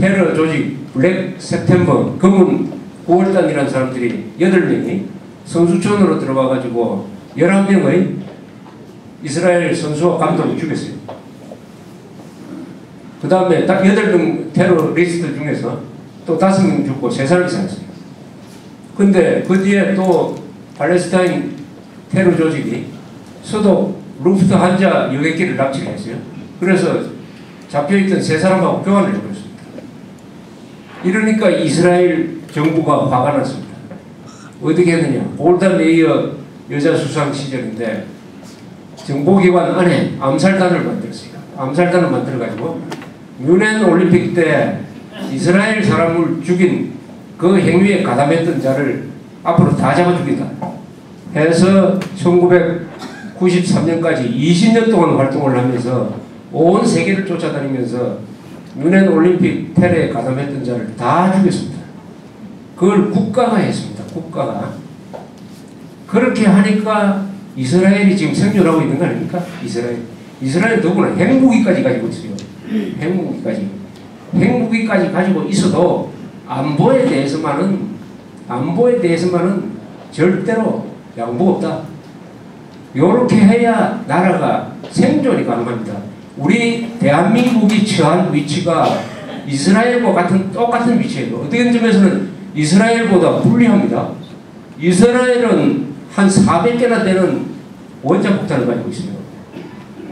테러 조직 블랙 세템버 검은 9월단이라는 사람들이 8명이 선수촌으로 들어가가지고 11명의 이스라엘 선수와 감독을 죽였어요. 그 다음에 딱 8명 테러리스트 중에서 또 5명 죽고 3사람이 살았어요. 근데 그 뒤에 또 팔레스타인 테러 조직이 수도 루프트한자 여객기를 납치를 했어요. 그래서 잡혀있던 3사람하고 교환을 해버렸습니다. 이러니까 이스라엘 정부가 화가 났습니다. 어떻게 했느냐. 골다 메이어 여자 수상 시절인데 정보기관 안에 암살단을 만들었어요. 암살단을 만들어가지고 뮌헨 올림픽 때 이스라엘 사람을 죽인 그 행위에 가담했던 자를 앞으로 다 잡아 죽인다 해서 1993년까지 20년 동안 활동을 하면서 온 세계를 쫓아다니면서 뮌헨 올림픽 테러에 가담했던 자를 다 죽였습니다. 그걸 국가가 했습니다. 국가가. 그렇게 하니까 이스라엘이 지금 생존하고 있는 거 아닙니까? 이스라엘 더구나 핵무기까지 가지고 있어요. 핵무기까지 가지고 있어도 안보에 대해서만은 절대로 양보 없다. 요렇게 해야 나라가 생존이 가능합니다. 우리 대한민국이 처한 위치가 이스라엘과 똑같은 위치예요. 어떤 점에서는 이스라엘보다 불리합니다. 이스라엘은 한 400개나 되는 원자폭탄을 가지고 있어요.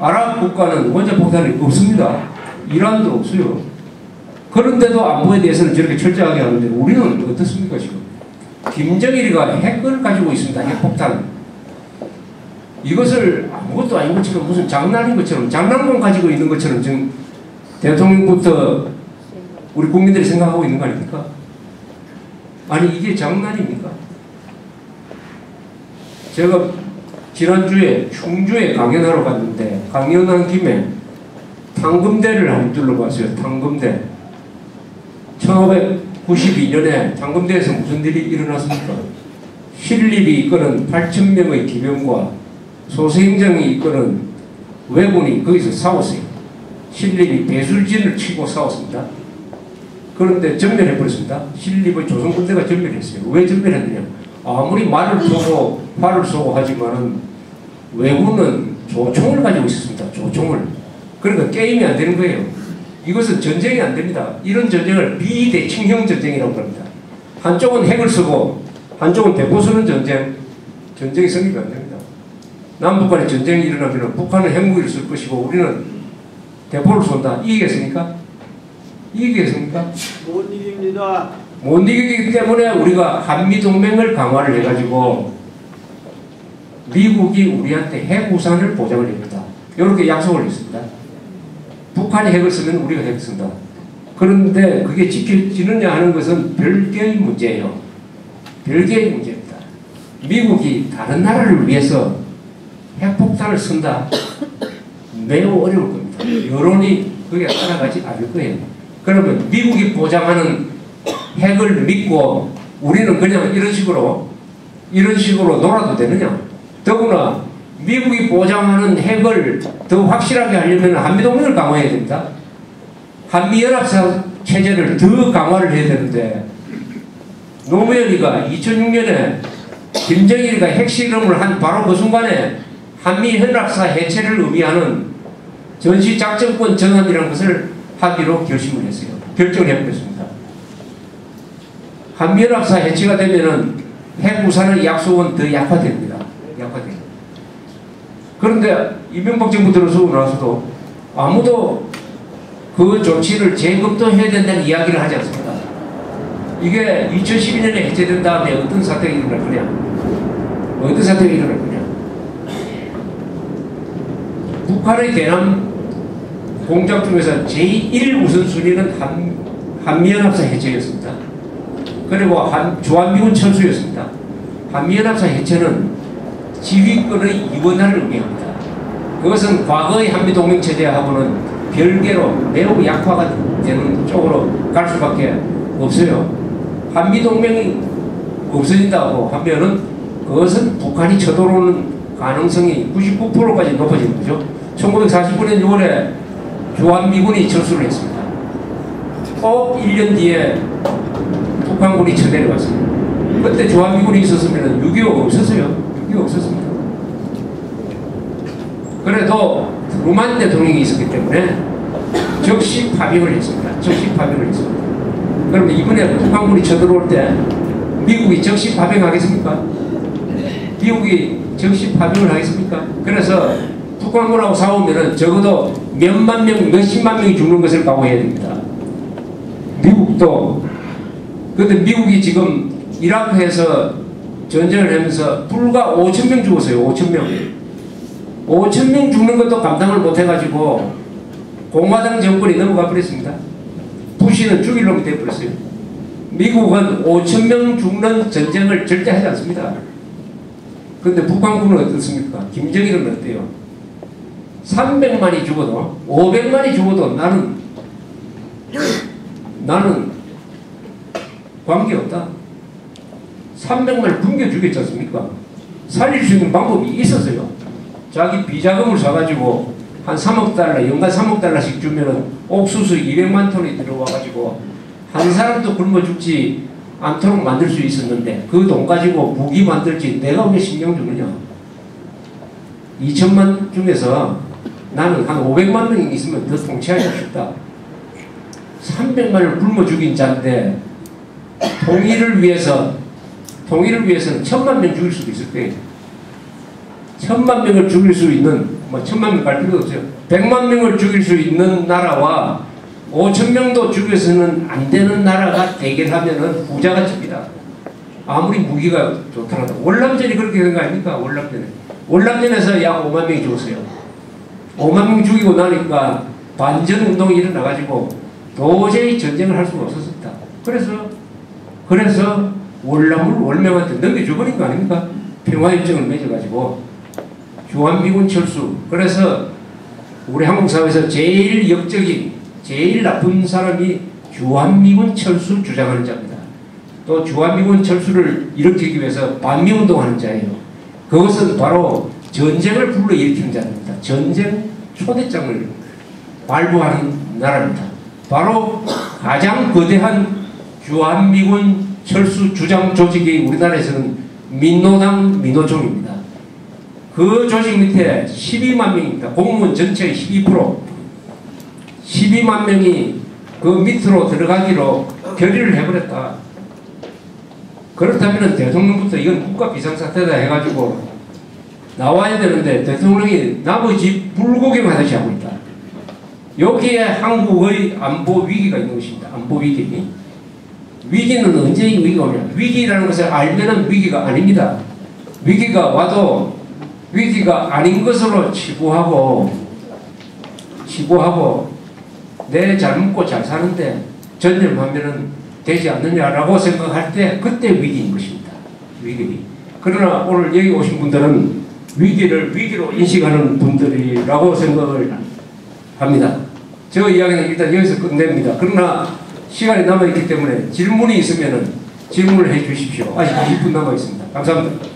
아랍 국가는 원자폭탄이 없습니다. 이란도 없어요. 그런데도 안보에 대해서는 저렇게 철저하게 하는데 우리는 어떻습니까 지금? 김정일이가 핵을 가지고 있습니다. 핵폭탄. 이것을 아무것도 아닌 것처럼 무슨 장난인 것처럼 장난감 가지고 있는 것처럼 지금 대통령부터 우리 국민들이 생각하고 있는 거 아닙니까? 아니 이게 장난입니까? 제가 지난주에 충주에 강연하러 갔는데 강연한 김에 탕금대를 한번 둘러봤어요. 탕금대. 1592년에 탕금대에서 무슨 일이 일어났습니까? 신립이 이끄는 8,000명의 기병과 소수행정이 이끄는 왜군이 거기서 싸웠어요. 신립이 배술진을 치고 싸웠습니다. 그런데 전멸해버렸습니다. 신립의 조선군대가 전멸했어요. 왜 전멸했느냐? 아무리 말을 쏘고 활을 쏘고 하지만은 왜군은 조총을 가지고 있었습니다. 조총을. 그러니까 게임이 안 되는 거예요. 이것은 전쟁이 안 됩니다. 이런 전쟁을 비대칭형 전쟁이라고 합니다. 한쪽은 핵을 쓰고 한쪽은 대포 쓰는 전쟁이 성립이 안 됩니다. 남북 간에 전쟁이 일어나면 북한은 핵무기를 쓸 것이고 우리는 대포를 쏜다. 이기겠습니까? 이기겠습니까? 못 이깁니다. 못 이기기 때문에 우리가 한미동맹을 강화를 해가지고 미국이 우리한테 핵우산을 보장을 합니다. 이렇게 약속을 했습니다. 북한이 핵을 쓰면 우리가 핵을 쓴다. 그런데 그게 지켜지느냐 하는 것은 별개의 문제예요. 별개의 문제입니다. 미국이 다른 나라를 위해서 핵폭탄을 쓴다. 매우 어려울 겁니다. 여론이 그게 따라가지 않을 거예요. 그러면 미국이 보장하는 핵을 믿고 우리는 그냥 이런 식으로 놀아도 되느냐? 더구나 미국이 보장하는 핵을 더 확실하게 하려면 한미동맹을 강화해야 됩니다. 한미연합사 체제를 더 강화를 해야 되는데 노무현이가 2006년에 김정일이가 핵실험을 한 바로 그 순간에 한미연합사 해체를 의미하는 전시작전권 전환이라는 것을 하기로 결심을 했어요. 결정을 해버렸습니다. 한미연합사 해체가 되면은 핵우산의 약속은 더 약화됩니다. 약화돼요. 그런데 이명박 정부 들어서고 나서도 아무도 그 조치를 재검토해야 된다는 이야기를 하지 않습니다. 이게 2012년에 해체된 다음에 어떤 사태가 일어날 거냐? 어떤 사태가 일어날 거냐? 북한의 대남 공작 중에서 제1 우선순위는 한미연합사 해체였습니다. 그리고 주한미군 철수였습니다. 한미연합사 해체는 지휘권의 이원화를 의미합니다. 그것은 과거의 한미동맹체제하고는 별개로 매우 약화가 되는 쪽으로 갈 수밖에 없어요. 한미동맹이 없어진다고 하면은 그것은 북한이 쳐들어오는 가능성이 99%까지 높아지는 거죠. 1949년 6월에 주한미군이 철수를 했습니다. 꼭 1년 뒤에 북한군이 쳐내려왔어요. 그때 주한미군이 있었으면 6.25가 없었어요. 6.25 없었습니다. 그래도 트루만 대통령이 있었기 때문에 즉시 파병을 했습니다. 즉시 파병을 했습니다. 그러면 이번에 북한군이 쳐들어올 때 미국이 즉시 파병하겠습니까? 미국이 즉시 파병을 하겠습니까? 그래서 북한군하고 싸우면은 적어도 몇만 명, 몇십만 명이 죽는 것을 각오해야 됩니다. 미국도. 근데 미국이 지금 이라크에서 전쟁을 하면서 불과 5,000명 죽었어요. 5,000명. 5,000명 죽는 것도 감당을 못해가지고 공화당 정권이 넘어가 버렸습니다. 부시는 죽일 놈이 되어버렸어요. 미국은 5,000명 죽는 전쟁을 절대 하지 않습니다. 근데 북한군은 어떻습니까? 김정일은 어때요? 300만이 죽어도 500만이 죽어도 나는 관계없다. 300만을 굶겨 죽였지 않습니까? 살릴 수 있는 방법이 있었어요. 자기 비자금을 사가지고 한 3억 달러, 연간 3억 달러씩 주면은 옥수수 200만 톤이 들어와가지고 한 사람도 굶어 죽지 않도록 만들 수 있었는데 그 돈 가지고 무기 만들지 내가 왜 신경 주느냐. 2천만 중에서 나는 한 500만 명이 있으면 더 통치하기 쉽다. 300만을 굶어 죽인 자인데 통일을 위해서는 1,000만 명 죽일 수도 있을 거예요. 1,000만 명을 죽일 수 있는, 1,000만 명 갈 필요도 없어요. 100만 명을 죽일 수 있는 나라와 5,000명도 죽여서는 안 되는 나라가 대결하면은 부자가 집니다. 아무리 무기가 좋더라도. 월남전이 그렇게 된 거 아닙니까? 월남전에. 월남전에서 약 5만 명이 죽었어요. 5만 명 죽이고 나니까 반전 운동이 일어나가지고 도저히 전쟁을 할 수가 없었습니다. 그래서 월남을 월명한테 넘겨줘버린 거 아닙니까? 평화협정을 맺어가지고 주한미군 철수. 그래서 우리 한국 사회에서 제일 역적인, 제일 나쁜 사람이 주한미군 철수 주장하는 자입니다. 또 주한미군 철수를 일으키기 위해서 반미운동하는 자예요. 그것은 바로 전쟁을 불러일으키는 자입니다. 전쟁 초대장을 발부하는 나라입니다. 바로 가장 거대한 주한미군 철수 주장 조직이 우리나라에서는 민노당 민노총입니다. 그 조직 밑에 12만 명입니다. 공무원 전체의 12%. 12만 명이 그 밑으로 들어가기로 결의를 해버렸다. 그렇다면 대통령부터 이건 국가 비상사태다 해가지고 나와야 되는데 대통령이 나머지 불구경하듯이 하고 있다. 여기에 한국의 안보 위기가 있는 것입니다. 안보 위기. 위기는 언제 위기가 오냐. 위기라는 것을 알면은 위기가 아닙니다. 위기가 와도 위기가 아닌 것으로 치부하고 내 잘 먹고 잘 사는데 전념하면은 되지 않느냐라고 생각할 때 그때 위기인 것입니다. 위기. 그러나 오늘 여기 오신 분들은 위기를 위기로 인식하는 분들이라고 생각을 합니다. 저 이야기는 일단 여기서 끝냅니다. 그러나 시간이 남아있기 때문에 질문이 있으면 질문을 해 주십시오. 아직 20분 남아있습니다. 감사합니다.